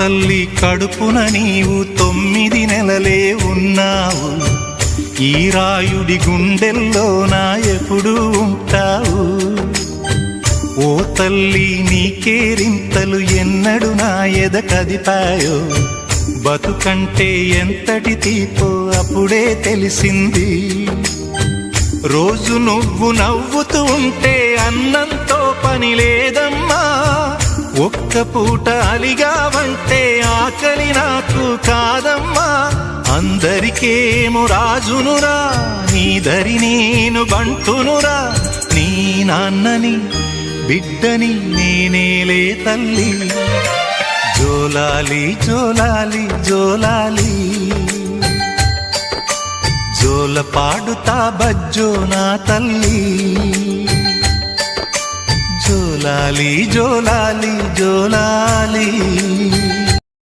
తల్లి కడుపున నీవు 9 నెలలే ఉన్నావు. ఈ రాయుడి గుండెల్లో నా ఎప్పుడు ఉంటావు. ఓ తల్లి నీకేరింతలు ఎన్నడు నా ఎద కదిపాయో. బతుకంటే ఎంతటి తీపో అప్పుడే తెలిసింది. రోజు నువ్వు నవ్వుతూ ఉంటే అన్నంతో పని లేదమ్మా. ఒక్క పూట అలిగావంటే ఆకలి నాకు కాదమ్మా. అందరికేమో రాజునురా, నీ దరి నేను బంటునురా. నీ నాన్నని బిడ్డని నేనేలే తల్లి. జోలాలి జోలాలి జోలాలి, జోల పాడుతా బజ్జో నా తల్లి. జోలాలి జోలాలి జోలాలి.